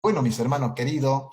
Bueno, mis hermanos queridos,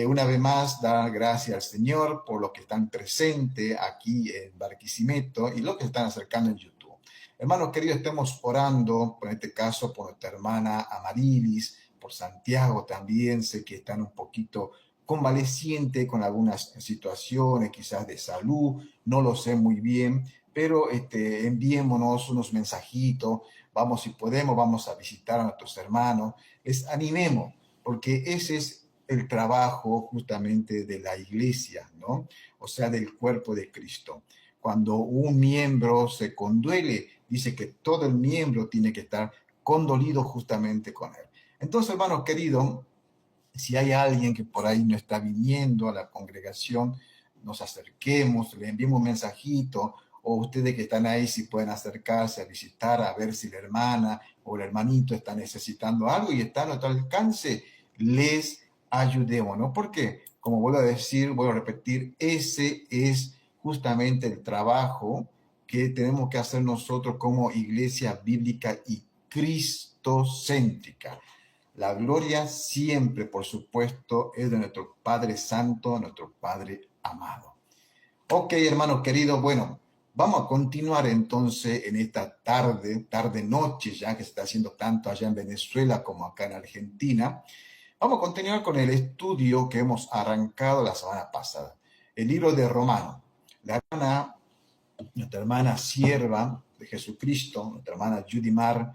una vez más, dar gracias al Señor por los que están presentes aquí en Barquisimeto y los que están acercando en YouTube. Hermanos queridos, estemos orando, por este caso, por nuestra hermana Amarilis, por Santiago también. Sé que están un poquito convalecientes con algunas situaciones, quizás de salud, no lo sé muy bien, pero enviémonos unos mensajitos. Vamos, si podemos, vamos a visitar a nuestros hermanos. Les animemos, porque ese es el trabajo justamente de la iglesia, ¿no? O sea, del cuerpo de Cristo. Cuando un miembro se conduele, dice que todo el miembro tiene que estar condolido justamente con él. Entonces, hermanos queridos, si hay alguien que por ahí no está viniendo a la congregación, nos acerquemos, le enviemos un mensajito, o ustedes que están ahí, si pueden acercarse a visitar, a ver si la hermana o el hermanito está necesitando algo y está a nuestro alcance, les ayudemos, ¿no? Porque, como vuelvo a decir, voy a repetir, ese es justamente el trabajo que tenemos que hacer nosotros como iglesia bíblica y cristocéntrica. La gloria siempre, por supuesto, es de nuestro Padre Santo, nuestro Padre amado. Ok, hermanos queridos, bueno, vamos a continuar entonces en esta tarde-noche, ya que se está haciendo tanto allá en Venezuela como acá en Argentina. Vamos a continuar con el estudio que hemos arrancado la semana pasada, el libro de Romanos. Nuestra hermana sierva de Jesucristo, nuestra hermana Judimar,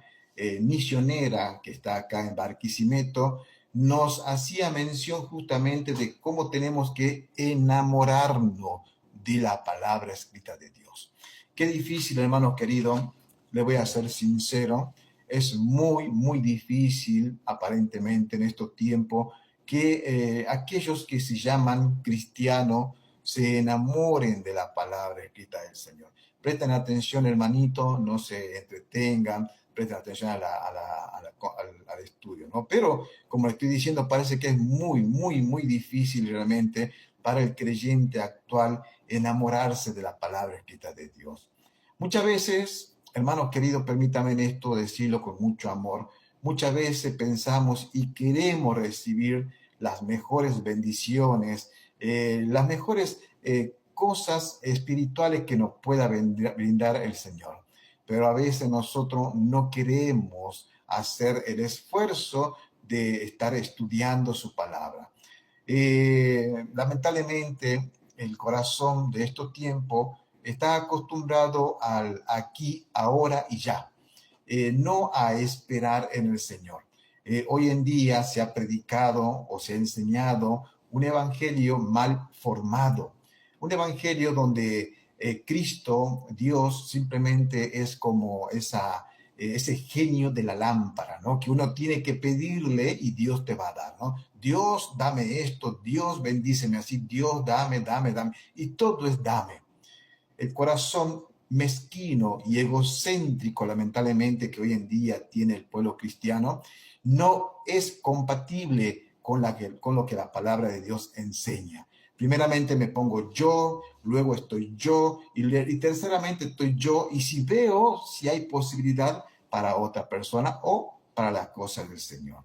misionera que está acá en Barquisimeto, nos hacía mención justamente de cómo tenemos que enamorarnos de la palabra escrita de Dios. Qué difícil, hermanos queridos, le voy a ser sincero, es muy difícil aparentemente en estos tiempos que aquellos que se llaman cristianos se enamoren de la palabra escrita del Señor. Presten atención, hermanito, no se entretengan, presten atención al estudio, ¿no? Pero, como estoy diciendo, parece que es muy difícil realmente para el creyente actual enamorarse de la palabra escrita de Dios. Muchas veces, hermanos queridos, permítanme esto decirlo con mucho amor, muchas veces pensamos y queremos recibir las mejores bendiciones, las mejores cosas espirituales que nos pueda brindar el Señor. Pero a veces nosotros no queremos hacer el esfuerzo de estar estudiando su palabra. Lamentablemente, el corazón de estos tiempos está acostumbrado al aquí, ahora y ya, no a esperar en el Señor. Hoy en día se ha predicado o se ha enseñado un evangelio mal formado, un evangelio donde Cristo, Dios, simplemente es como ese genio de la lámpara, ¿no? Que uno tiene que pedirle y Dios te va a dar, ¿no? Dios, dame esto, Dios, bendíceme así, Dios, dame. Y todo es dame. El corazón mezquino y egocéntrico, lamentablemente, que hoy en día tiene el pueblo cristiano, no es compatible con lo que la palabra de Dios enseña. Primeramente me pongo yo, luego estoy yo y terceramente estoy yo, y si veo si hay posibilidad para otra persona o para las cosas del Señor.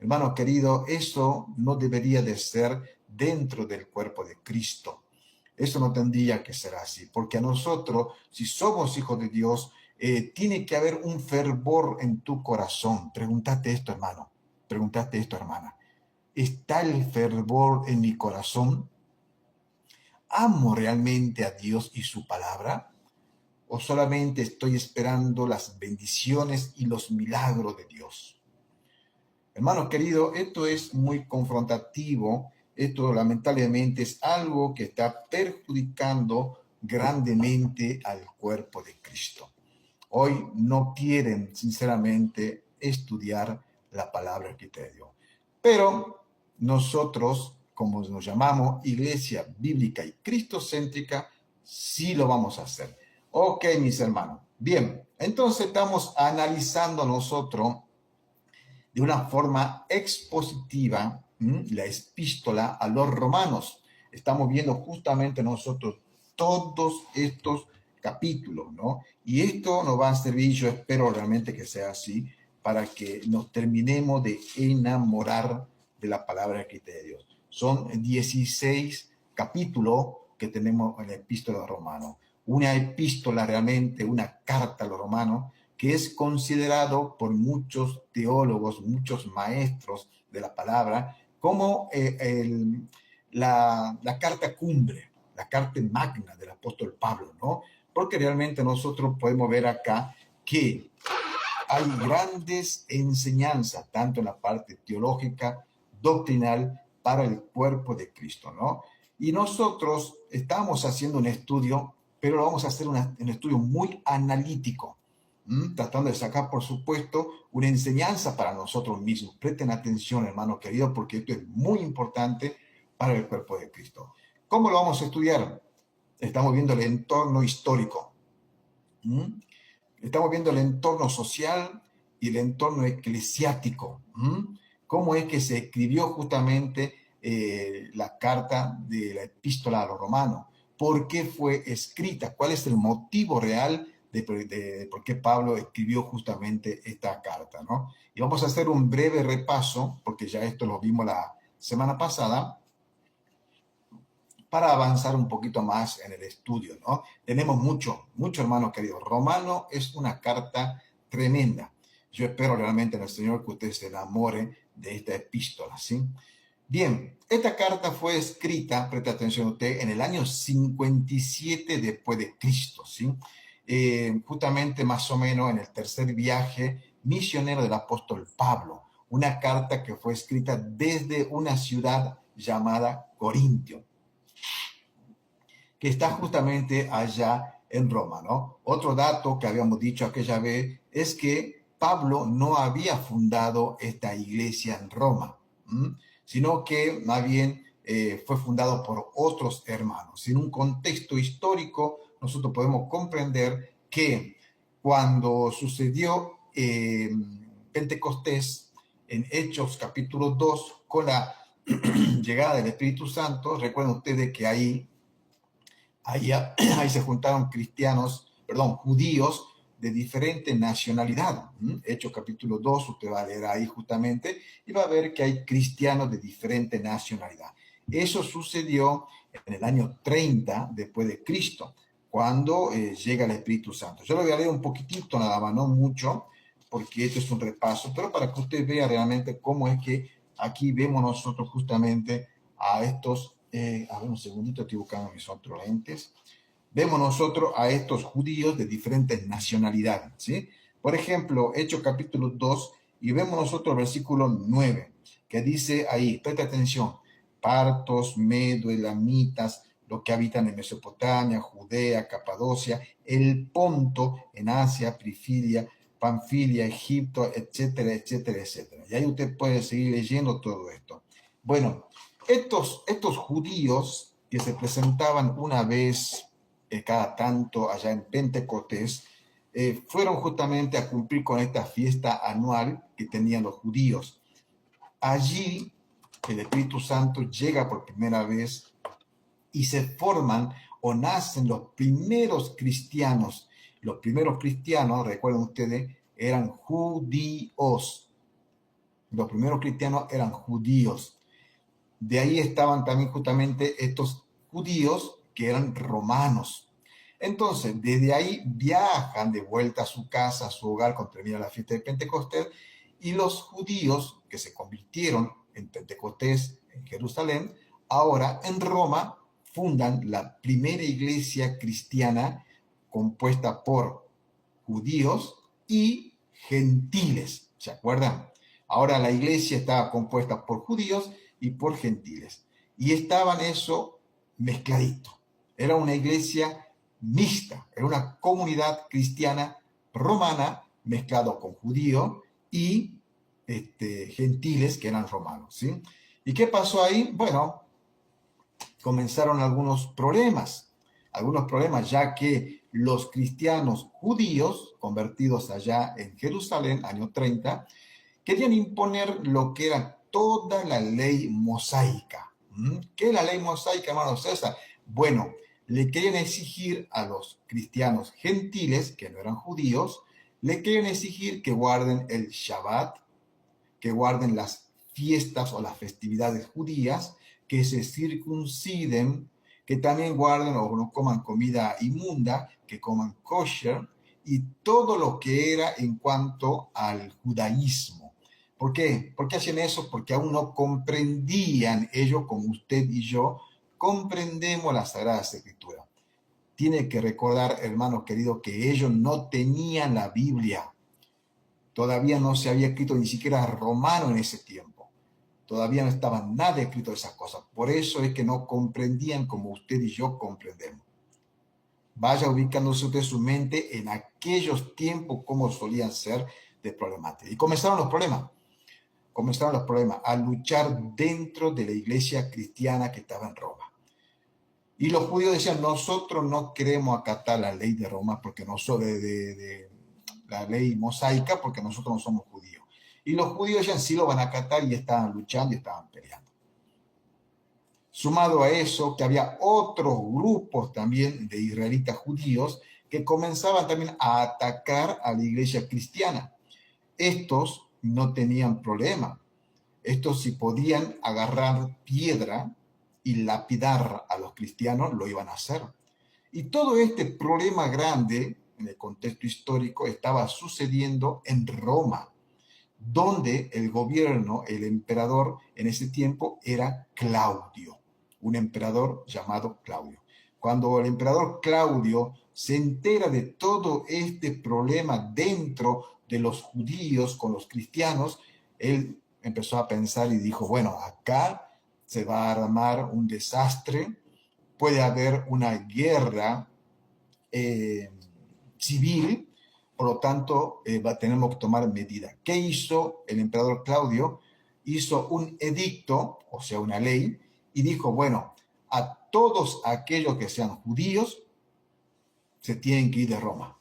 Hermano querido, eso no debería de ser dentro del cuerpo de Cristo. Eso no tendría que ser así, porque a nosotros, si somos hijos de Dios, tiene que haber un fervor en tu corazón. Pregúntate esto, hermano. Pregúntate esto, hermana. ¿Está el fervor en mi corazón? ¿Amo realmente a Dios y su palabra? ¿O solamente estoy esperando las bendiciones y los milagros de Dios? Hermanos queridos, esto es muy confrontativo. Esto lamentablemente es algo que está perjudicando grandemente al cuerpo de Cristo. Hoy no quieren sinceramente estudiar la palabra escrita de Dios. Pero nosotros, como nos llamamos Iglesia Bíblica y Cristocéntrica, sí lo vamos a hacer. Ok, mis hermanos. Bien, entonces estamos analizando nosotros de una forma expositiva la epístola a los romanos. Estamos viendo justamente nosotros todos estos capítulos, ¿no? Y esto nos va a servir, yo espero realmente que sea así, para que nos terminemos de enamorar de la palabra escrita de Dios. Son 16 capítulos que tenemos en la epístola de los Romanos. Una epístola realmente, una carta a los romanos, que es considerado por muchos teólogos, muchos maestros de la palabra, como la carta cumbre, la carta magna del apóstol Pablo, ¿no? Porque realmente nosotros podemos ver acá que hay grandes enseñanzas, tanto en la parte teológica, doctrinal, para el cuerpo de Cristo, ¿no? Y nosotros estamos haciendo un estudio, pero lo vamos a hacer un estudio muy analítico, tratando de sacar, por supuesto, una enseñanza para nosotros mismos. Presten atención, hermanos queridos, porque esto es muy importante para el cuerpo de Cristo. ¿Cómo lo vamos a estudiar? Estamos viendo el entorno histórico. Estamos viendo el entorno social y el entorno eclesiástico. ¿Cómo es que se escribió justamente la carta de la epístola a los romanos? ¿Por qué fue escrita? ¿Cuál es el motivo real de por qué Pablo escribió justamente esta carta, ¿no? Y vamos a hacer un breve repaso, porque ya esto lo vimos la semana pasada, para avanzar un poquito más en el estudio, ¿no? Tenemos mucho, hermanos queridos. Romano es una carta tremenda. Yo espero realmente en el Señor que usted se enamore de esta epístola, ¿sí? Bien, esta carta fue escrita, preste atención usted, en el año 57 después de Cristo, ¿sí? Justamente más o menos en el tercer viaje misionero del apóstol Pablo. Una carta que fue escrita desde una ciudad llamada Corintio, que está justamente allá en Roma, ¿no? Otro dato que habíamos dicho aquella vez es que Pablo no había fundado esta iglesia en Roma, sino que más bien fue fundado por otros hermanos. En un contexto histórico, nosotros podemos comprender que cuando sucedió Pentecostés, en Hechos capítulo 2, con la llegada del Espíritu Santo, recuerden ustedes que ahí se juntaron judíos de diferente nacionalidad. Hechos capítulo 2, usted va a leer ahí justamente y va a ver que hay cristianos de diferente nacionalidad. Eso sucedió en el año 30 después de Cristo, cuando llega el Espíritu Santo. Yo lo voy a leer un poquitito, nada más, no mucho, porque esto es un repaso, pero para que usted vea realmente cómo es que aquí vemos nosotros justamente a estos a ver un segundito, estoy buscando mis otros lentes. Vemos nosotros a estos judíos de diferentes nacionalidades, ¿sí? Por ejemplo, Hechos capítulo 2, y vemos nosotros el versículo 9, que dice ahí, presta atención, partos, medo, elamitas, los que habitan en Mesopotamia, Judea, Capadocia, el Ponto, en Asia, Frigia, Panfilia, Egipto, etcétera, etcétera, etcétera. Y ahí usted puede seguir leyendo todo esto. Bueno, estos judíos que se presentaban una vez cada tanto allá en Pentecostés, fueron justamente a cumplir con esta fiesta anual que tenían los judíos. Allí el Espíritu Santo llega por primera vez y se forman o nacen los primeros cristianos. Los primeros cristianos, recuerden ustedes, eran judíos. Los primeros cristianos eran judíos. De ahí estaban también justamente estos judíos que eran romanos. Entonces, desde ahí viajan de vuelta a su casa, a su hogar, cuando termina la fiesta de Pentecostés, y los judíos que se convirtieron en Pentecostés, en Jerusalén, ahora en Roma, fundan la primera iglesia cristiana compuesta por judíos y gentiles. ¿Se acuerdan? Ahora la iglesia estaba compuesta por judíos y por gentiles. Y estaban eso mezcladito. Era una iglesia mixta, era una comunidad cristiana romana mezclado con judíos y gentiles que eran romanos, ¿sí? ¿Y qué pasó ahí? Bueno, comenzaron algunos problemas, ya que los cristianos judíos convertidos allá en Jerusalén, año 30, querían imponer lo que era toda la ley mosaica. ¿Qué es la ley mosaica, hermano César? Bueno, le querían exigir a los cristianos gentiles, que no eran judíos, le querían exigir que guarden el Shabbat, que guarden las fiestas o las festividades judías, que se circunciden, que también guarden o no coman comida inmunda, que coman kosher y todo lo que era en cuanto al judaísmo. ¿Por qué? ¿Por qué hacían eso? Porque aún no comprendían ellos como usted y yo comprendemos las Sagradas Escrituras. Tiene que recordar, hermanos queridos, que ellos no tenían la Biblia. Todavía no se había escrito ni siquiera romano en ese tiempo. Todavía no estaba nada escrito de esas cosas. Por eso es que no comprendían como usted y yo comprendemos. Vaya ubicándose usted su mente en aquellos tiempos como solían ser de problemática. Y comenzaron los problemas. Comenzaron los problemas a luchar dentro de la iglesia cristiana que estaba en Roma. Y los judíos decían, nosotros no queremos acatar la ley de Roma, porque no son de la ley mosaica, porque nosotros no somos judíos. Y los judíos decían, sí lo van a acatar, y estaban luchando y estaban peleando. Sumado a eso, que había otros grupos también de israelitas judíos que comenzaban también a atacar a la iglesia cristiana. Estos no tenían problema. Estos, si podían agarrar piedra y lapidar a los cristianos, lo iban a hacer. Y todo este problema grande, en el contexto histórico, estaba sucediendo en Roma, donde el gobierno, el emperador en ese tiempo era Claudio, un emperador llamado Claudio. Cuando el emperador Claudio se entera de todo este problema dentro de los judíos con los cristianos, él empezó a pensar y dijo, bueno, acá se va a armar un desastre, puede haber una guerra civil, por lo tanto tenemos que tomar medidas. ¿Qué hizo el emperador Claudio? Hizo un edicto, o sea, una ley, y dijo, bueno, a todos aquellos que sean judíos se tienen que ir de Roma.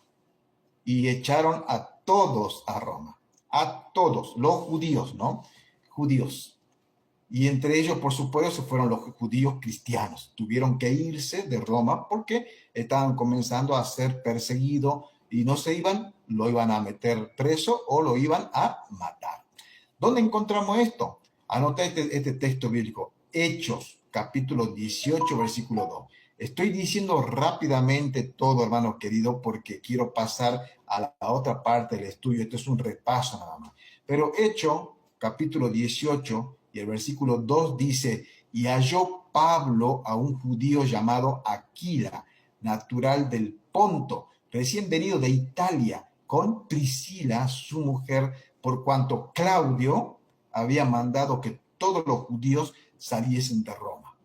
Y echaron a todos a Roma, a todos, los judíos, ¿no? Judíos. Y entre ellos, por supuesto, se fueron los judíos cristianos. Tuvieron que irse de Roma porque estaban comenzando a ser perseguidos y no se iban, lo iban a meter preso o lo iban a matar. ¿Dónde encontramos esto? Anota este texto bíblico, Hechos, capítulo 18, versículo 2. Estoy diciendo rápidamente todo, hermano querido, porque quiero pasar a la otra parte del estudio. Esto es un repaso nada más. Pero Hechos, capítulo 18, y el versículo 2 dice, y halló Pablo a un judío llamado Aquila, natural del Ponto, recién venido de Italia, con Priscila, su mujer, por cuanto Claudio había mandado que todos los judíos saliesen de Roma.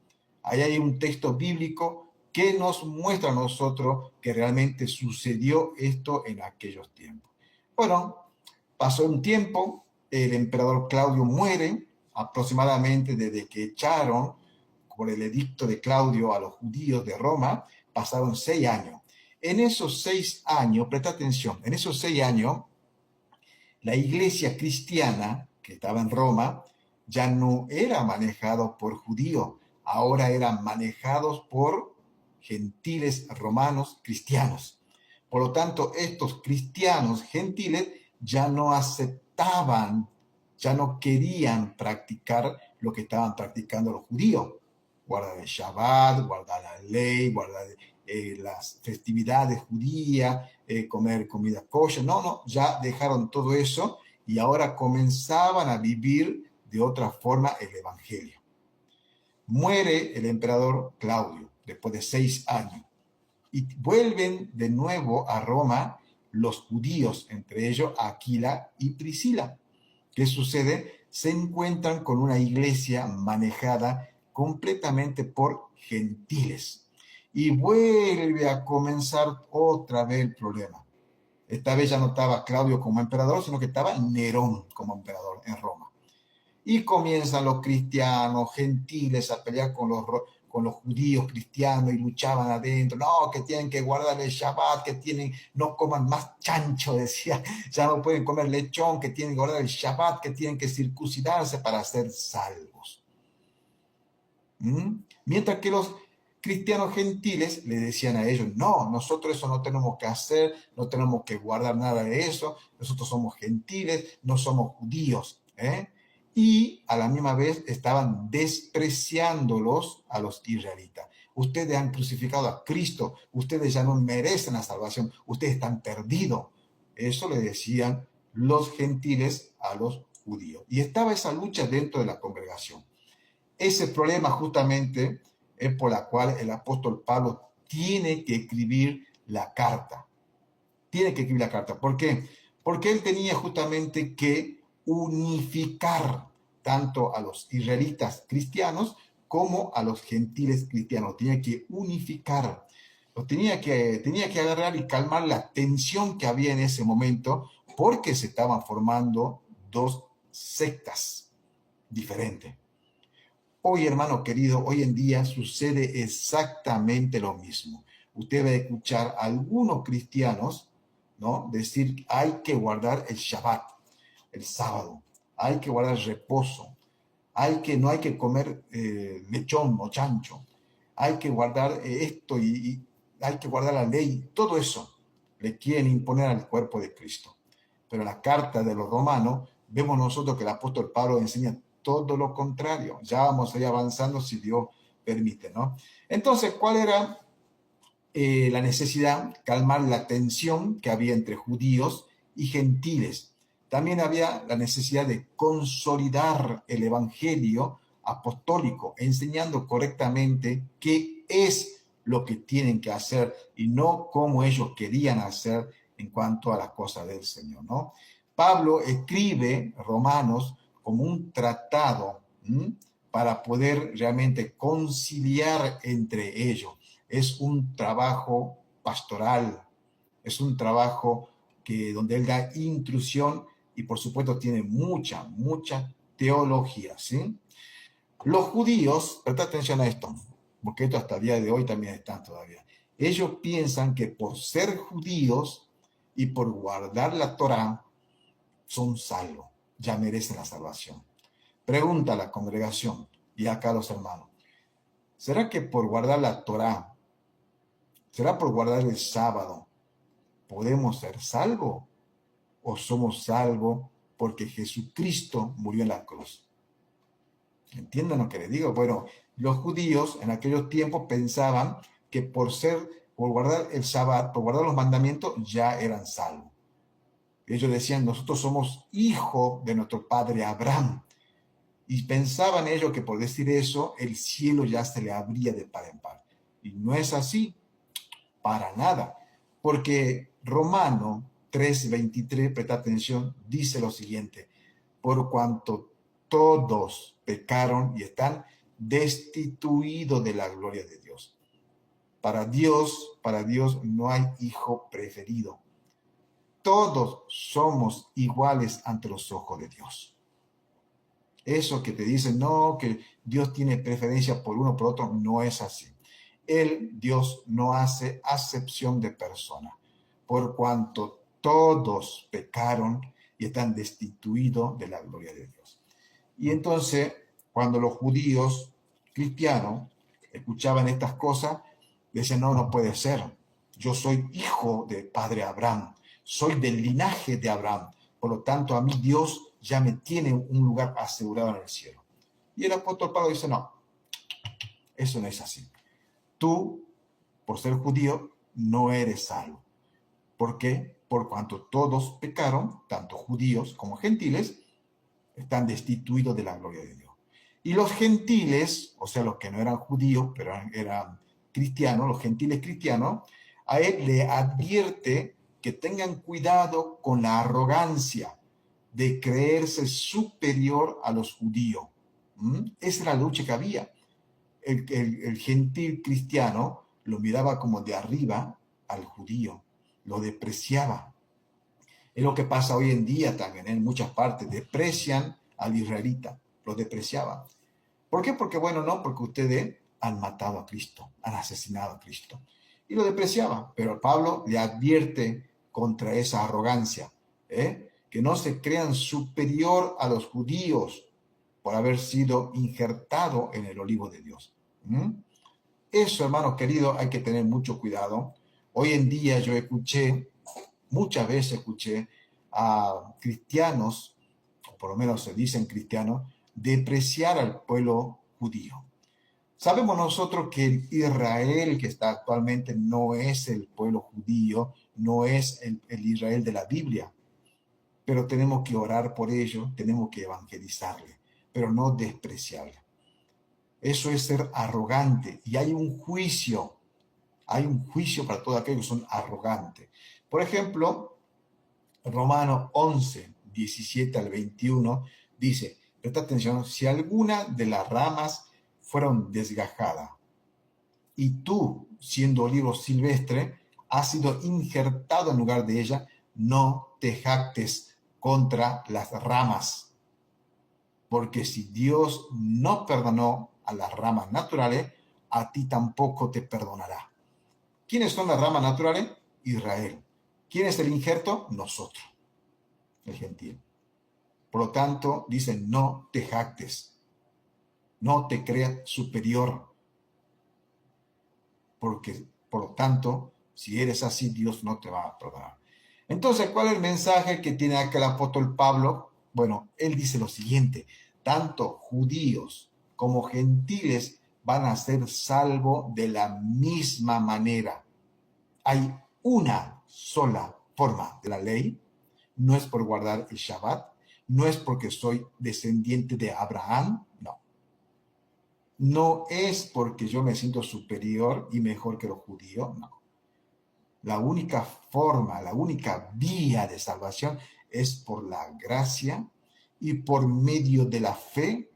Ahí hay un texto bíblico que nos muestra a nosotros que realmente sucedió esto en aquellos tiempos. Bueno, pasó un tiempo, el emperador Claudio muere, aproximadamente desde que echaron por el edicto de Claudio a los judíos de Roma, pasaron 6 años. En esos 6 años, presta atención, en esos 6 años, la iglesia cristiana que estaba en Roma ya no era manejado por judíos, ahora eran manejados por gentiles romanos cristianos. Por lo tanto, estos cristianos gentiles ya no aceptaban, ya no querían practicar lo que estaban practicando los judíos. Guardar el Shabbat, guardar la ley, guardar las festividades judías, comer comida kosher. No, ya dejaron todo eso y ahora comenzaban a vivir de otra forma el evangelio. Muere el emperador Claudio después de 6 años y vuelven de nuevo a Roma los judíos, entre ellos Aquila y Priscila. ¿Qué sucede? Se encuentran con una iglesia manejada completamente por gentiles. Y vuelve a comenzar otra vez el problema. Esta vez ya no estaba Claudio como emperador, sino que estaba Nerón como emperador en Roma. Y comienzan los cristianos gentiles a pelear con los judíos cristianos y luchaban adentro. No, que tienen que guardar el Shabbat, que no coman más chancho, decía. Ya no pueden comer lechón, que tienen que guardar el Shabbat, que tienen que circuncidarse para ser salvos. Mientras que los cristianos gentiles le decían a ellos, no, nosotros eso no tenemos que hacer, no tenemos que guardar nada de eso, nosotros somos gentiles, no somos judíos, y a la misma vez estaban despreciándolos a los israelitas. Ustedes han crucificado a Cristo, ustedes ya no merecen la salvación, ustedes están perdidos. Eso le decían los gentiles a los judíos. Y estaba esa lucha dentro de la congregación. Ese problema justamente es por la cual el apóstol Pablo tiene que escribir la carta. Tiene que escribir la carta. ¿Por qué? Porque él tenía justamente que unificar tanto a los israelitas cristianos como a los gentiles cristianos. Tenía que unificar. Tenía que agarrar y calmar la tensión que había en ese momento porque se estaban formando dos sectas diferentes. Hoy, hermano querido, hoy en día sucede exactamente lo mismo. Usted va a escuchar a algunos cristianos, ¿no?, decir hay que guardar el Shabbat, el sábado, hay que guardar el reposo, no hay que comer lechón o chancho, hay que guardar esto y hay que guardar la ley. Todo eso le quieren imponer al cuerpo de Cristo. Pero en la carta de los romanos vemos nosotros que el apóstol Pablo enseña todo lo contrario. Ya vamos a ir avanzando si Dios permite, ¿no? Entonces, ¿cuál era la necesidad? Calmar la tensión que había entre judíos y gentiles. También había la necesidad de consolidar el evangelio apostólico, enseñando correctamente qué es lo que tienen que hacer y no cómo ellos querían hacer en cuanto a las cosas del Señor, ¿no? Pablo escribe Romanos como un tratado para poder realmente conciliar entre ellos. Es un trabajo pastoral, es un trabajo donde él da intrusión y por supuesto tiene mucha teología, ¿sí? Los judíos, presta atención a esto, porque esto hasta el día de hoy también están todavía. Ellos piensan que por ser judíos y por guardar la Torá son salvos, ya merecen la salvación. Pregunta a la congregación y acá a los hermanos, ¿será que por guardar la Torá, será por guardar el sábado, podemos ser salvos? ¿O somos salvos porque Jesucristo murió en la cruz? ¿Entienden lo que les digo? Bueno, los judíos en aquellos tiempos pensaban que por guardar el Shabbat, por guardar los mandamientos, ya eran salvos. Ellos decían, nosotros somos hijos de nuestro padre Abraham. Y pensaban ellos que por decir eso, el cielo ya se le abría de par en par. Y no es así, para nada. Porque Romano 3:23, presta atención, dice lo siguiente: por cuanto todos pecaron y están destituidos de la gloria de Dios. Para Dios no hay hijo preferido. Todos somos iguales ante los ojos de Dios. Eso que te dicen, no, que Dios tiene preferencia por uno o por otro, no es así. Dios no hace acepción de persona, por cuanto todos pecaron y están destituidos de la gloria de Dios. Y entonces, cuando los judíos cristianos escuchaban estas cosas, decían, no puede ser. Yo soy hijo de padre Abraham, soy del linaje de Abraham. Por lo tanto, a mí Dios ya me tiene un lugar asegurado en el cielo. Y el apóstol Pablo dice, no, eso no es así. Tú, por ser judío, no eres salvo. ¿Por qué? Por cuanto todos pecaron, tanto judíos como gentiles, están destituidos de la gloria de Dios. Y los gentiles, o sea, los que no eran judíos, pero eran cristianos, los gentiles cristianos, a él le advierte que tengan cuidado con la arrogancia de creerse superior a los judíos. Esa era la lucha que había. El gentil cristiano lo miraba como de arriba al judío, lo despreciaba. Es lo que pasa hoy en día también, en muchas partes, desprecian al israelita, lo despreciaban. ¿Por qué? Porque, porque ustedes han matado a Cristo, han asesinado a Cristo. Y lo despreciaban, pero Pablo le advierte contra esa arrogancia, que no se crean superior a los judíos por haber sido injertado en el olivo de Dios. Eso, hermanos queridos, hay que tener mucho cuidado. Hoy en día muchas veces escuché a cristianos, por lo menos se dicen cristianos, depreciar al pueblo judío. Sabemos nosotros que el Israel que está actualmente no es el pueblo judío, no es el Israel de la Biblia, pero tenemos que orar por ello, tenemos que evangelizarle, pero no despreciarle. Eso es ser arrogante y hay un juicio para todos aquellos que son arrogantes. Por ejemplo, Romanos 11, 17 al 21 dice, presta atención, si alguna de las ramas fueron desgajadas y tú, siendo olivo silvestre, has sido injertado en lugar de ella, no te jactes contra las ramas, porque si Dios no perdonó a las ramas naturales, a ti tampoco te perdonará. ¿Quiénes son las ramas naturales? Israel. ¿Quién es el injerto? Nosotros, el gentil. Por lo tanto, dice, no te jactes, no te creas superior, porque, por lo tanto, si eres así, Dios no te va a perdonar. Entonces, ¿cuál es el mensaje que tiene acá el apóstol Pablo? Bueno, él dice lo siguiente, tanto judíos como gentiles van a ser salvos de la misma manera. Hay una sola forma de la ley, no es por guardar el Shabbat, no es porque soy descendiente de Abraham, no. No es porque yo me siento superior y mejor que los judíos, no. La única forma, la única vía de salvación es por la gracia y por medio de la fe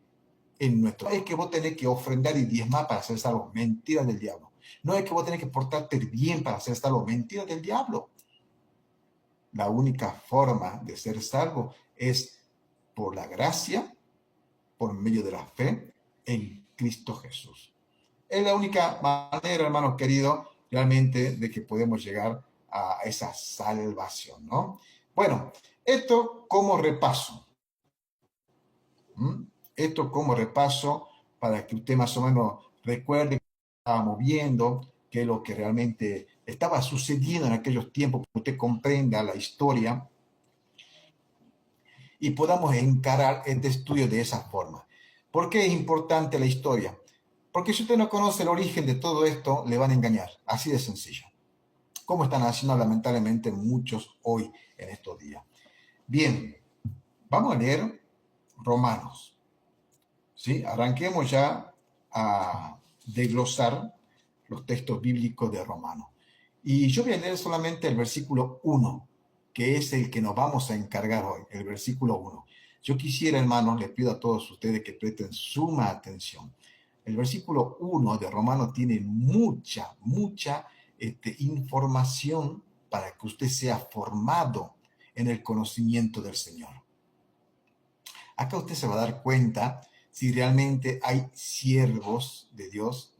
en nuestro. No es que vos tenés que ofrendar y diezmar para ser salvo, mentira del diablo. No es que vos tenés que portarte bien para ser salvo, mentira del diablo. La única forma de ser salvo es por la gracia, por medio de la fe en Cristo Jesús. Es la única manera, hermanos queridos, realmente de que podemos llegar a esa salvación, ¿no? Bueno, esto como repaso. Esto como repaso para que usted más o menos recuerde que estábamos viendo, qué es lo que realmente estaba sucediendo en aquellos tiempos, que usted comprenda la historia y podamos encarar este estudio de esa forma. ¿Por qué es importante la historia? Porque si usted no conoce el origen de todo esto, le van a engañar. Así de sencillo. Como están haciendo lamentablemente muchos hoy en estos días. Bien, vamos a leer Romanos. ¿Sí? Arranquemos ya a desglosar los textos bíblicos de Romanos. Y yo voy a leer solamente el versículo 1, que es el que nos vamos a encargar hoy, el versículo 1. Yo quisiera, hermanos, les pido a todos ustedes que presten suma atención. El versículo 1 de Romanos tiene mucha información para que usted sea formado en el conocimiento del Señor. Acá usted se va a dar cuenta si realmente hay siervos de Dios,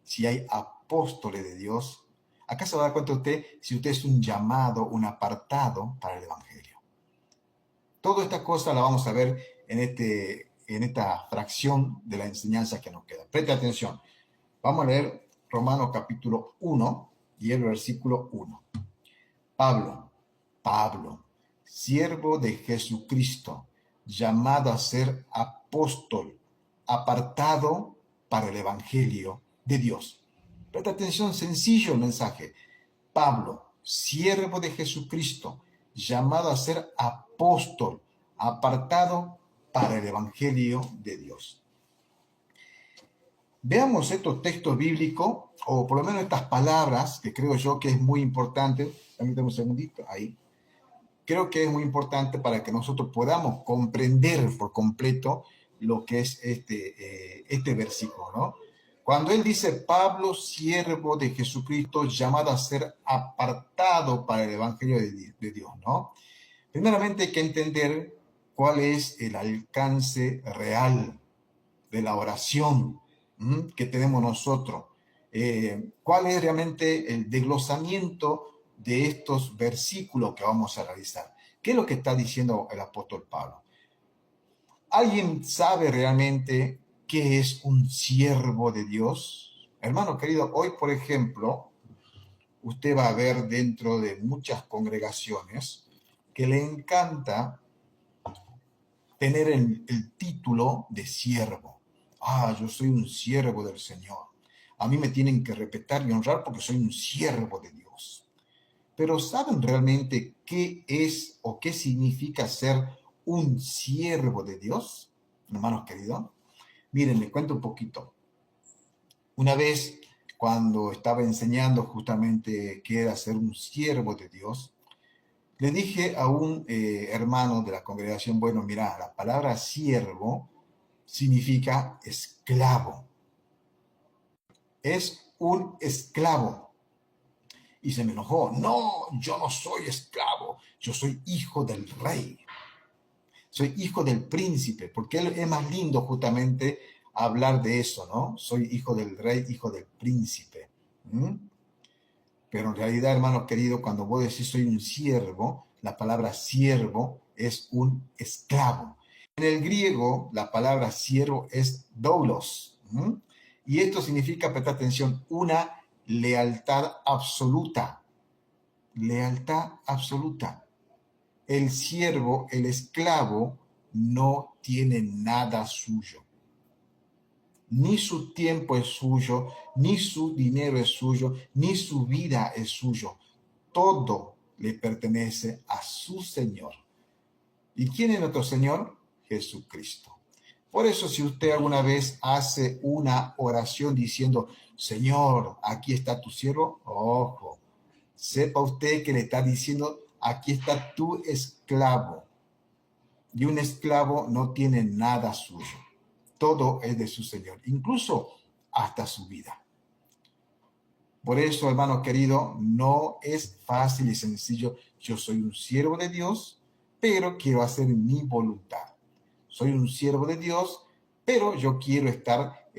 si hay apóstoles de Dios. Acá se va a dar cuenta usted si usted es un llamado, un apartado para el Evangelio. Toda esta cosa la vamos a ver en esta fracción de la enseñanza que nos queda. Preste atención. Vamos a leer Romanos capítulo 1 y el versículo 1. Pablo, siervo de Jesucristo, llamado a ser apóstol, apartado para el Evangelio de Dios. Presta atención, sencillo el mensaje. Pablo, siervo de Jesucristo, llamado a ser apóstol, apartado para el Evangelio de Dios. Veamos estos textos bíblicos, o por lo menos estas palabras, que creo yo que es muy importante. Permítame un segundito, ahí. Creo que es muy importante para que nosotros podamos comprender por completo lo que es este versículo, ¿no? Cuando él dice, Pablo, siervo de Jesucristo, llamado a ser apartado para el Evangelio de Dios, ¿no? Primeramente hay que entender cuál es el alcance real de la oración que tenemos nosotros. ¿Cuál es realmente el desglosamiento de estos versículos que vamos a realizar? ¿Qué es lo que está diciendo el apóstol Pablo? ¿Alguien sabe realmente qué es un siervo de Dios? Hermano querido, hoy, por ejemplo, usted va a ver dentro de muchas congregaciones que le encanta tener el título de siervo. Ah, yo soy un siervo del Señor. A mí me tienen que respetar y honrar porque soy un siervo de Dios. Pero ¿saben realmente qué es o qué significa ser un siervo de Dios? Hermanos queridos, miren, les cuento un poquito. Una vez, cuando estaba enseñando justamente qué era ser un siervo de Dios, le dije a un hermano de la congregación, bueno, mira, la palabra siervo significa esclavo. Es un esclavo. Y se me enojó. No, yo no soy esclavo. Yo soy hijo del rey. Soy hijo del príncipe, porque es más lindo justamente hablar de eso, ¿no? Soy hijo del rey, hijo del príncipe. ¿Mm? Pero en realidad, hermano querido, cuando vos decís soy un siervo, la palabra siervo es un esclavo. En el griego, la palabra siervo es doulos. ¿Mm? Y esto significa, presta atención, una lealtad absoluta. Lealtad absoluta. El siervo, el esclavo, no tiene nada suyo. Ni su tiempo es suyo, ni su dinero es suyo, ni su vida es suyo. Todo le pertenece a su Señor. ¿Y quién es nuestro Señor? Jesucristo. Por eso, si usted alguna vez hace una oración diciendo, Señor, aquí está tu siervo, ojo, sepa usted que le está diciendo, aquí está tu esclavo. Y un esclavo no tiene nada suyo. Todo es de su Señor, incluso hasta su vida. Por eso, hermano querido, no es fácil y sencillo. Yo soy un siervo de Dios, pero quiero hacer mi voluntad. Soy un siervo de Dios, pero yo quiero estar,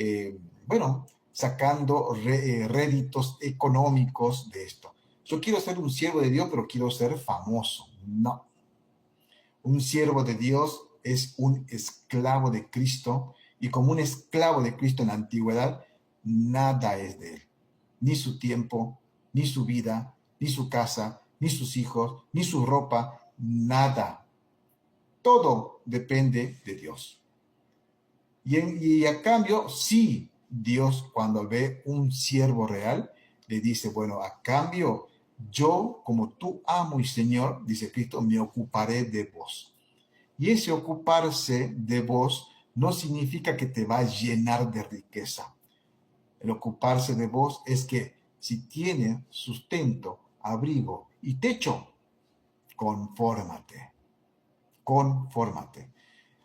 sacando réditos económicos de esto. Yo quiero ser un siervo de Dios, pero quiero ser famoso. No. Un siervo de Dios es un esclavo de Cristo y como un esclavo de Cristo en la antigüedad, nada es de él. Ni su tiempo, ni su vida, ni su casa, ni sus hijos, ni su ropa, nada. Todo depende de Dios. Y a cambio, sí, Dios cuando ve un siervo real, le dice, bueno, a cambio, yo como tu amo y Señor, dice Cristo, me ocuparé de vos. Y ese ocuparse de vos no significa que te va a llenar de riqueza. El ocuparse de vos es que si tienes sustento, abrigo y techo, confórmate, confórmate.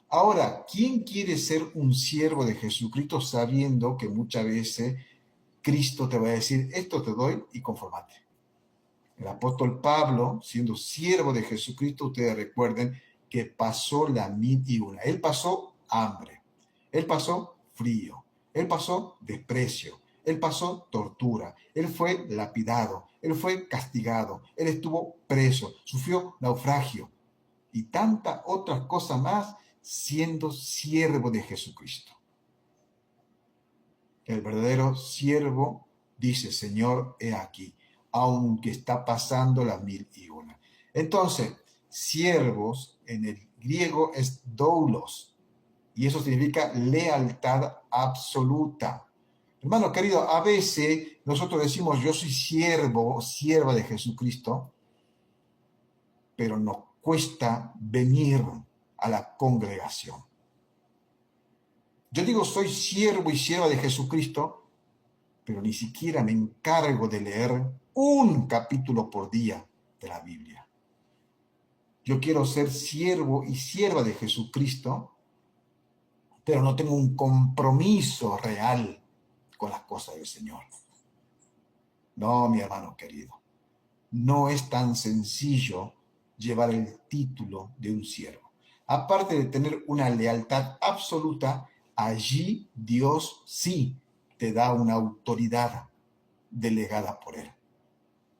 Ahora, ¿quién quiere ser un siervo de Jesucristo sabiendo que muchas veces Cristo te va a decir, esto te doy y confórmate? El apóstol Pablo, siendo siervo de Jesucristo, ustedes recuerden que pasó la 1001. Él pasó hambre, él pasó frío, él pasó desprecio, él pasó tortura, él fue lapidado, él fue castigado, él estuvo preso, sufrió naufragio y tantas otras cosas más siendo siervo de Jesucristo. El verdadero siervo dice, Señor, he aquí, aunque está pasando la 1001. Entonces, siervos en el griego es doulos, y eso significa lealtad absoluta. Hermano querido, a veces nosotros decimos, yo soy siervo o sierva de Jesucristo, pero nos cuesta venir a la congregación. Yo digo, soy siervo y sierva de Jesucristo, pero ni siquiera me encargo de leer un capítulo por día de la Biblia. Yo quiero ser siervo y sierva de Jesucristo, pero no tengo un compromiso real con las cosas del Señor. No, mi hermano querido, no es tan sencillo llevar el título de un siervo. Aparte de tener una lealtad absoluta, allí Dios sí te da una autoridad delegada por Él.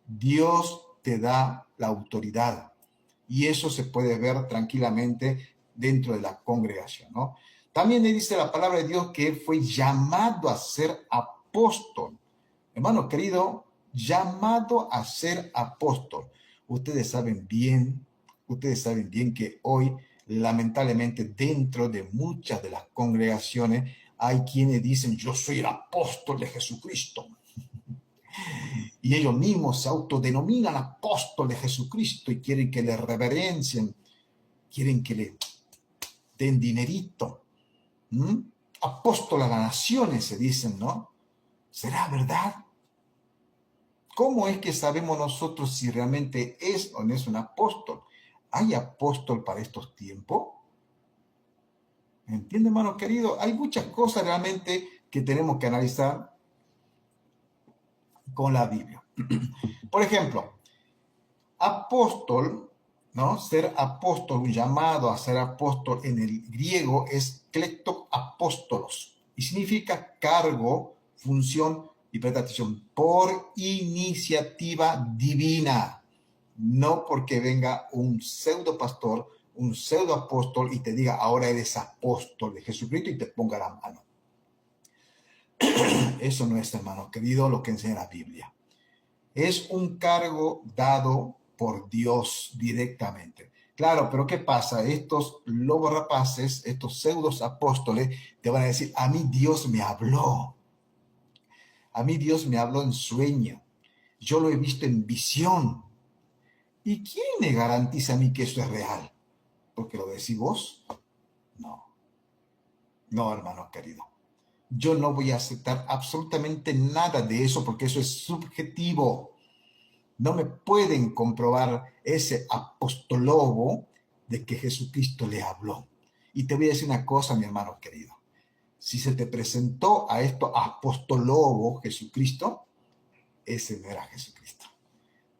Dios te da la autoridad y eso se puede ver tranquilamente dentro de la congregación, ¿no? También le dice la palabra de Dios que fue llamado a ser apóstol. Hermano querido, llamado a ser apóstol. Ustedes saben bien que hoy Lamentablemente, dentro de muchas de las congregaciones hay quienes dicen, yo soy el apóstol de Jesucristo. Y ellos mismos se autodenominan apóstol de Jesucristo y quieren que le reverencien, quieren que le den dinerito. ¿Mm? Apóstol a las naciones se dicen, ¿no? ¿Será verdad? ¿Cómo es que sabemos nosotros si realmente es o no es un apóstol? ¿Hay apóstol para estos tiempos? ¿Entiende, hermano querido? Hay muchas cosas realmente que tenemos que analizar con la Biblia. Por ejemplo, apóstol, ¿no? Ser apóstol, un llamado a ser apóstol en el griego es klepto apóstolos y significa cargo, función y prestación por iniciativa divina, no porque venga un pseudo pastor, un pseudo apóstol y te diga ahora eres apóstol de Jesucristo y te ponga la mano. Eso no es, hermano querido, lo que enseña la Biblia. Es un cargo dado por Dios directamente. Claro, pero ¿qué pasa? Estos lobos rapaces, estos pseudos apóstoles, te van a decir, a mí Dios me habló. A mí Dios me habló en sueño. Yo lo he visto en visión. ¿Y quién me garantiza a mí que eso es real? ¿Porque lo decís vos? No. No, hermano querido. Yo no voy a aceptar absolutamente nada de eso porque eso es subjetivo. No me pueden comprobar ese apostolobo de que Jesucristo le habló. Y te voy a decir una cosa, mi hermano querido. Si se te presentó a esto apostolobo Jesucristo, ese no era Jesucristo.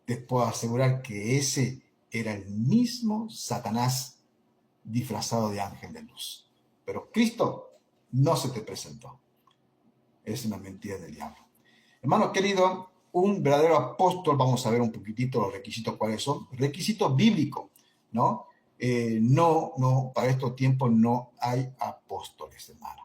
Te puedo asegurar que ese era el mismo Satanás disfrazado de ángel de luz. Pero Cristo no se te presentó. Es una mentira del diablo. Hermano querido, un verdadero apóstol, vamos a ver un poquitito los requisitos cuáles son, requisitos bíblicos, ¿no? No, para estos tiempos no hay apóstoles, hermano.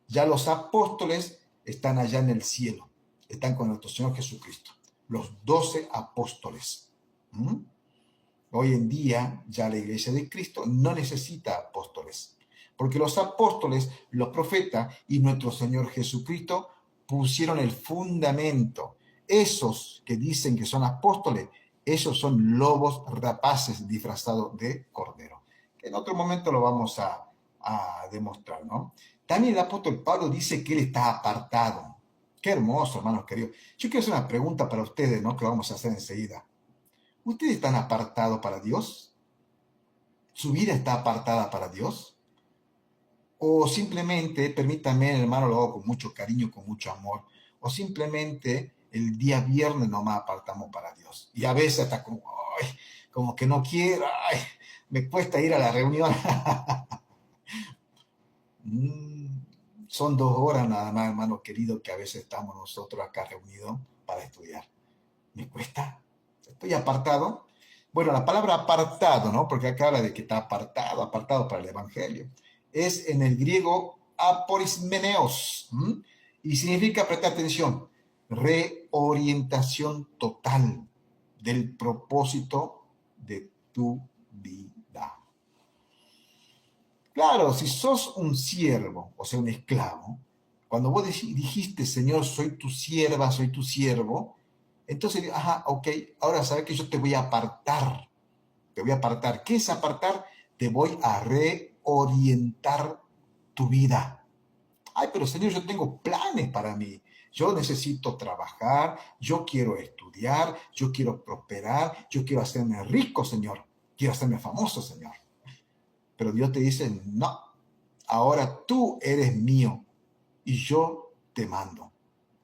Ya los apóstoles están allá en el cielo, están con nuestro Señor Jesucristo, los 12 apóstoles. ¿Mm? Hoy en día ya la iglesia de Cristo no necesita apóstoles, porque los apóstoles, los profetas y nuestro Señor Jesucristo pusieron el fundamento. Esos que dicen que son apóstoles, esos son lobos rapaces disfrazados de cordero. Que en otro momento lo vamos a demostrar, ¿no? También el apóstol Pablo dice que él está apartado. Qué hermoso, hermanos queridos. Yo quiero hacer una pregunta para ustedes, ¿no? Que vamos a hacer enseguida. ¿Ustedes están apartados para Dios? ¿Su vida está apartada para Dios? O simplemente, permítanme, hermano, lo hago con mucho cariño, con mucho amor, o simplemente el día viernes nomás apartamos para Dios. Y a veces hasta como, ay, como que no quiero, ay, me cuesta ir a la reunión. Son 2 horas nada más, hermano querido, que a veces estamos nosotros acá reunidos para estudiar. ¿Me cuesta? ¿Estoy apartado? Bueno, la palabra apartado, ¿no? Porque acá habla de que está apartado, apartado para el Evangelio. Es en el griego aporismeneos, ¿m? Y significa, presta atención, reorientación total del propósito de tu vida. Claro, si sos un siervo, o sea, un esclavo, cuando vos dijiste, Señor, soy tu sierva, soy tu siervo, entonces, ajá, ok, ahora sabes que yo te voy a apartar. Te voy a apartar. ¿Qué es apartar? Te voy a reorientar tu vida. Ay, pero Señor, yo tengo planes para mí. Yo necesito trabajar, yo quiero estudiar, yo quiero prosperar, yo quiero hacerme rico, Señor. Quiero hacerme famoso, Señor. Pero Dios te dice, no, ahora tú eres mío y yo te mando.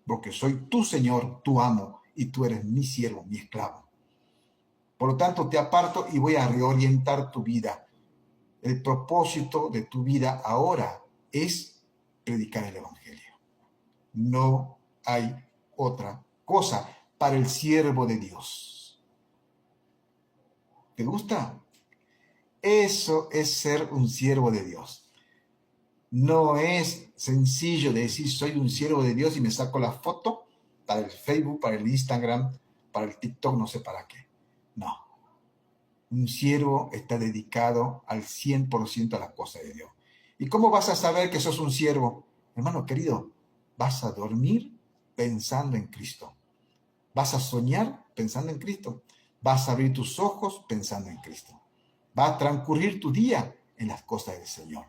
Porque soy tu Señor, tu amo, y tú eres mi siervo, mi esclavo. Por lo tanto, te aparto y voy a reorientar tu vida. El propósito de tu vida ahora es predicar el Evangelio. No hay otra cosa para el siervo de Dios. ¿Te gusta? Eso es ser un siervo de Dios. No es sencillo decir soy un siervo de Dios y me saco la foto para el Facebook, para el Instagram, para el TikTok, no sé para qué. No. Un siervo está dedicado al 100% a la cosa de Dios. ¿Y cómo vas a saber que sos un siervo? Hermano querido, vas a dormir pensando en Cristo. Vas a soñar pensando en Cristo. Vas a abrir tus ojos pensando en Cristo. Va a transcurrir tu día en las cosas del Señor.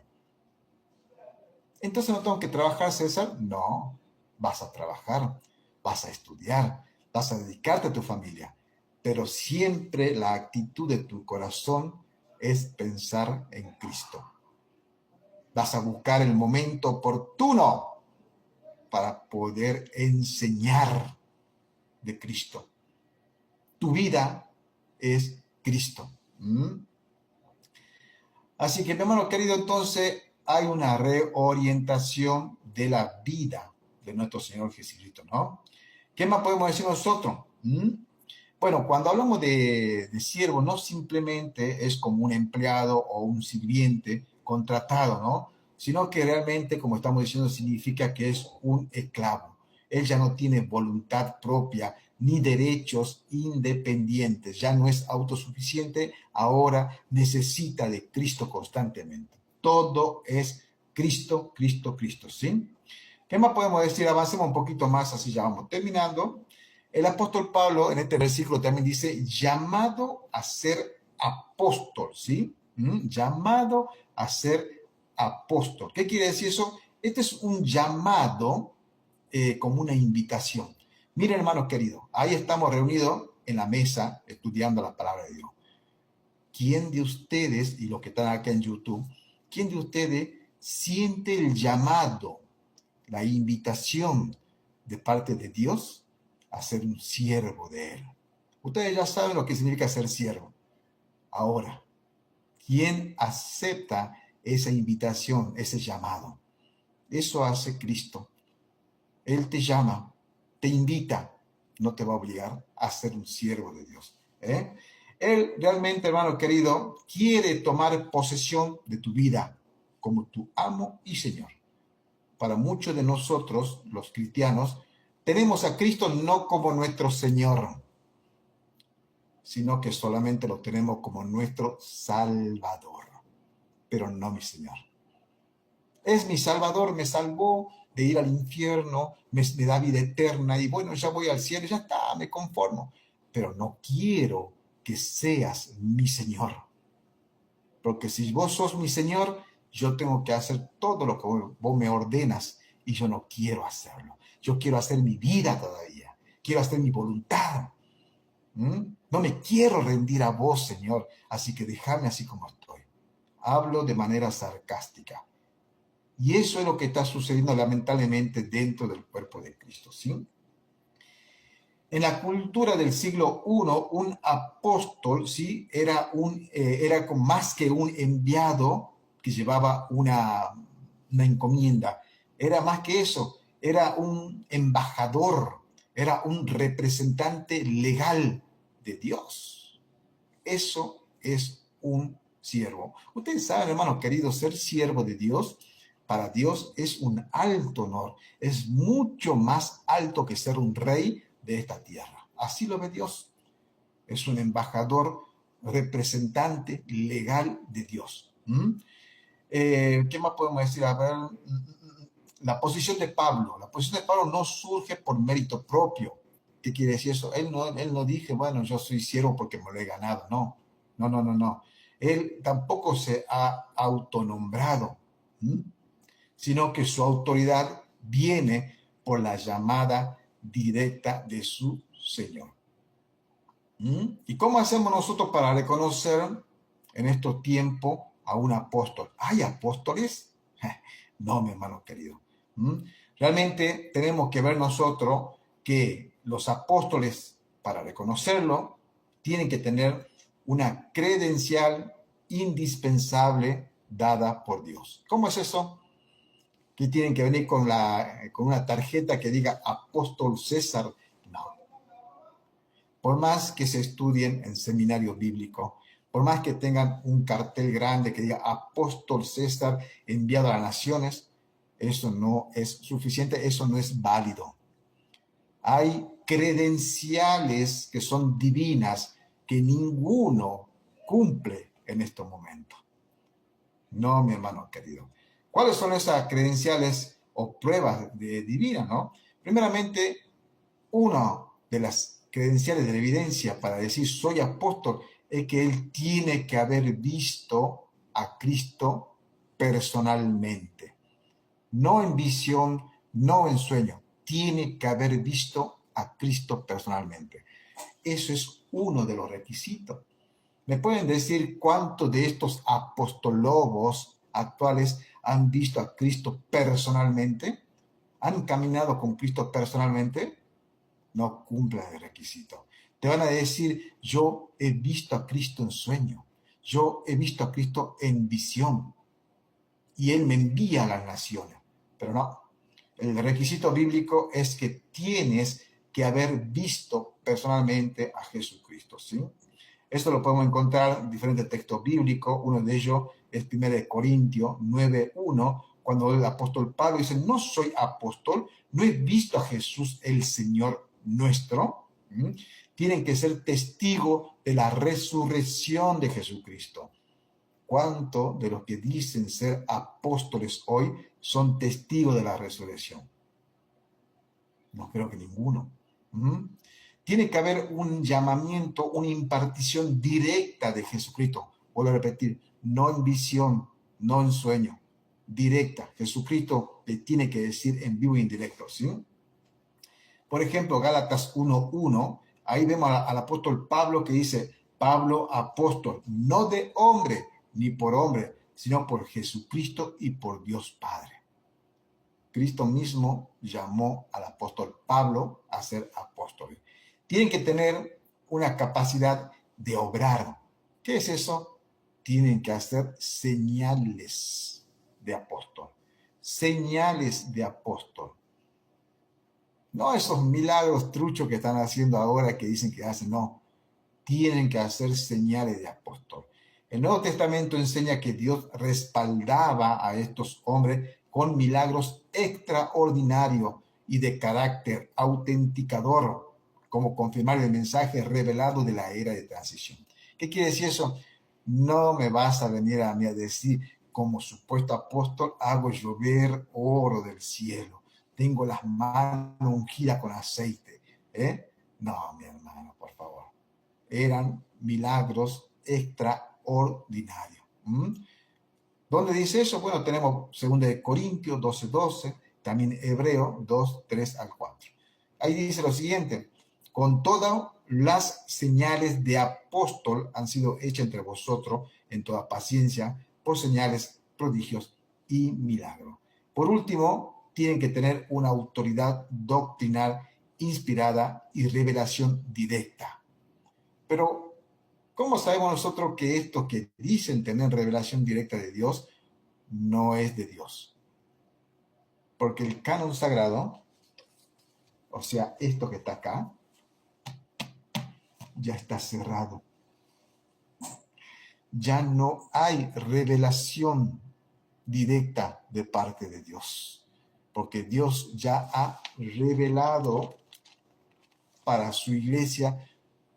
Entonces no tengo que trabajar, César. No, vas a trabajar, vas a estudiar, vas a dedicarte a tu familia. Pero siempre la actitud de tu corazón es pensar en Cristo. Vas a buscar el momento oportuno para poder enseñar de Cristo. Tu vida es Cristo. Así que, mi hermano querido, entonces hay una reorientación de la vida de nuestro Señor Jesucristo, ¿no? ¿Qué más podemos decir nosotros? Bueno, cuando hablamos de siervo, no simplemente es como un empleado o un sirviente contratado, ¿no? Sino que realmente, como estamos diciendo, significa que es un esclavo. Él ya no tiene voluntad propia ni derechos independientes, ya no es autosuficiente, ahora necesita de Cristo constantemente. Todo es Cristo, Cristo, Cristo, ¿sí? ¿Qué más podemos decir? Avancemos un poquito más, así ya vamos terminando. El apóstol Pablo en este versículo también dice, llamado a ser apóstol, ¿sí? Llamado a ser apóstol. ¿Qué quiere decir eso? Este es un llamado como una invitación. Miren, hermanos queridos, ahí estamos reunidos en la mesa estudiando la palabra de Dios. ¿Quién de ustedes, y los que están acá en YouTube, quién de ustedes siente el llamado, la invitación de parte de Dios a ser un siervo de Él? Ustedes ya saben lo que significa ser siervo. Ahora, ¿quién acepta esa invitación, ese llamado? Eso hace Cristo. Él te llama, te invita, no te va a obligar a ser un siervo de Dios. Él realmente, hermano querido, quiere tomar posesión de tu vida como tu amo y Señor. Para muchos de nosotros, los cristianos, tenemos a Cristo no como nuestro Señor, sino que solamente lo tenemos como nuestro Salvador, pero no mi Señor. Es mi Salvador, me salvó de ir al infierno, me da vida eterna y bueno, ya voy al cielo, ya está, me conformo. Pero no quiero que seas mi Señor. Porque si vos sos mi Señor, yo tengo que hacer todo lo que vos me ordenas y yo no quiero hacerlo. Yo quiero hacer mi vida todavía. Quiero hacer mi voluntad. No me quiero rendir a vos, Señor, así que déjame así como estoy. Hablo de manera sarcástica. Y eso es lo que está sucediendo lamentablemente dentro del cuerpo de Cristo, ¿sí? En la cultura del siglo I, un apóstol, ¿sí? Era más que un enviado que llevaba una encomienda. Era más que eso. Era un embajador, era un representante legal de Dios. Eso es un siervo. Ustedes saben, hermanos queridos, ser siervo de Dios para Dios es un alto honor, es mucho más alto que ser un rey de esta tierra. Así lo ve Dios. Es un embajador, representante legal de Dios. ¿Qué más podemos decir? A ver, la posición de Pablo. La posición de Pablo no surge por mérito propio. ¿Qué quiere decir eso? Él no dice, bueno, yo soy siervo porque me lo he ganado. No, no, no, no, no. Él tampoco se ha autonombrado. Sino que su autoridad viene por la llamada directa de su Señor. ¿Y cómo hacemos nosotros para reconocer en estos tiempos a un apóstol? ¿Hay apóstoles? No, mi hermano querido. Realmente tenemos que ver nosotros que los apóstoles, para reconocerlo, tienen que tener una credencial indispensable dada por Dios. ¿Cómo es eso? Que tienen que venir con una tarjeta que diga Apóstol César. No. Por más que se estudien en seminario bíblico, por más que tengan un cartel grande que diga Apóstol César enviado a las naciones, eso no es suficiente, eso no es válido. Hay credenciales que son divinas que ninguno cumple en estos momentos. No, mi hermano querido. ¿Cuáles son esas credenciales o pruebas de divina, no? Primeramente, una de las credenciales de la evidencia para decir soy apóstol es que él tiene que haber visto a Cristo personalmente. No en visión, no en sueño. Tiene que haber visto a Cristo personalmente. Eso es uno de los requisitos. ¿Me pueden decir cuántos de estos apostólogos actuales han visto a Cristo personalmente? ¿Han caminado con Cristo personalmente? No cumplen el requisito. Te van a decir, yo he visto a Cristo en sueño, yo he visto a Cristo en visión y Él me envía a las naciones. Pero no, el requisito bíblico es que tienes que haber visto personalmente a Jesucristo, ¿sí? Esto lo podemos encontrar en diferentes textos bíblicos. Uno de ellos es 1 Corintios 9:1, cuando el apóstol Pablo dice, no soy apóstol, no he visto a Jesús el Señor nuestro. Tienen que ser testigos de la resurrección de Jesucristo. ¿Cuántos de los que dicen ser apóstoles hoy son testigos de la resurrección? No creo que ninguno. Tiene que haber un llamamiento, una impartición directa de Jesucristo. Vuelvo a repetir, no en visión, no en sueño, directa. Jesucristo le tiene que decir en vivo e indirecto, ¿sí? Por ejemplo, Gálatas 1:1, ahí vemos al apóstol Pablo que dice, Pablo apóstol, no de hombre ni por hombre, sino por Jesucristo y por Dios Padre. Cristo mismo llamó al apóstol Pablo a ser apóstol. Tienen que tener una capacidad de obrar. ¿Qué es eso? Tienen que hacer señales de apóstol. Señales de apóstol. No esos milagros truchos que están haciendo ahora que dicen que hacen, no. Tienen que hacer señales de apóstol. El Nuevo Testamento enseña que Dios respaldaba a estos hombres con milagros extraordinarios y de carácter autenticador, como confirmar el mensaje revelado de la era de transición. ¿Qué quiere decir eso? No me vas a venir a mí a decir, como supuesto apóstol, hago llover oro del cielo. Tengo las manos ungidas con aceite. No, mi hermano, por favor. Eran milagros extraordinarios. ¿Dónde dice eso? Bueno, tenemos 2 Corintios 12:12, también Hebreo 2:3-4. Ahí dice lo siguiente, con todas las señales de apóstol han sido hechas entre vosotros en toda paciencia por señales, prodigios y milagros. Por último, tienen que tener una autoridad doctrinal inspirada y revelación directa. Pero ¿cómo sabemos nosotros que estos que dicen tener revelación directa de Dios no es de Dios? Porque el canon sagrado, o sea, esto que está acá, ya está cerrado. Ya no hay revelación directa de parte de Dios. Porque Dios ya ha revelado para su iglesia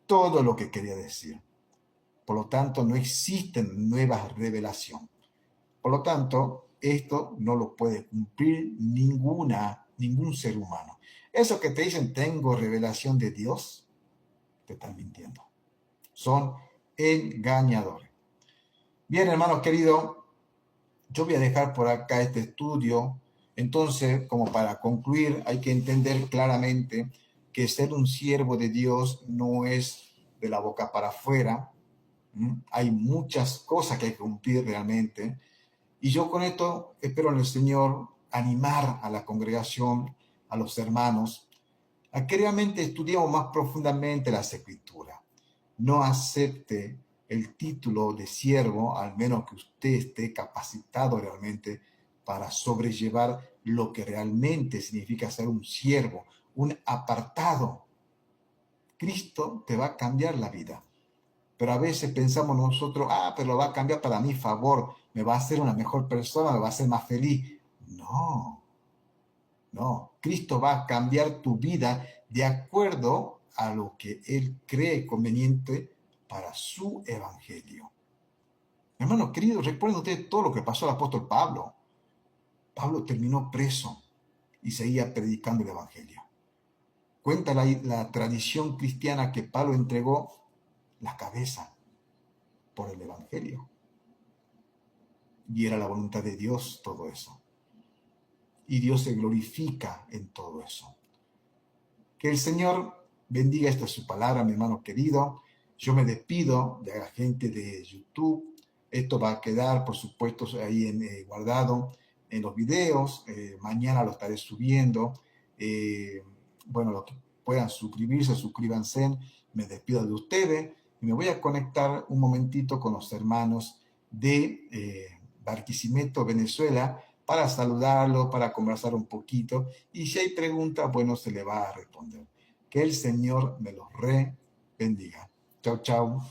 todo lo que quería decir. Por lo tanto, no existen nuevas revelaciones. Por lo tanto, esto no lo puede cumplir ningún ser humano. Eso que te dicen, tengo revelación de Dios, te están mintiendo. Son engañadores. Bien, hermanos queridos, yo voy a dejar por acá este estudio. Entonces, como para concluir, hay que entender claramente que ser un siervo de Dios no es de la boca para afuera. Hay muchas cosas que hay que cumplir realmente. Y yo con esto espero en el Señor animar a la congregación, a los hermanos, a que realmente estudiemos más profundamente las Escrituras. No acepte el título de siervo, al menos que usted esté capacitado realmente para sobrellevar lo que realmente significa ser un siervo, un apartado. Cristo te va a cambiar la vida. Pero a veces pensamos nosotros, pero lo va a cambiar para mi favor, me va a hacer una mejor persona, me va a hacer más feliz. No, no. Cristo va a cambiar tu vida de acuerdo a lo que Él cree conveniente para su evangelio. Hermanos queridos, recuerden ustedes todo lo que pasó al apóstol Pablo. Pablo terminó preso y seguía predicando el evangelio. Cuenta la tradición cristiana que Pablo entregó la cabeza por el evangelio. Y era la voluntad de Dios todo eso. Y Dios se glorifica en todo eso. Que el Señor bendiga esta su palabra, mi hermano querido. Yo me despido de la gente de YouTube. Esto va a quedar, por supuesto, ahí guardado en los videos. Mañana lo estaré subiendo. Bueno, los que puedan suscribirse, suscríbanse. Me despido de ustedes y me voy a conectar un momentito con los hermanos de Barquisimeto, Venezuela, para saludarlo, para conversar un poquito. Y si hay preguntas, bueno, se le va a responder. Que el Señor me los bendiga. Chau, chau.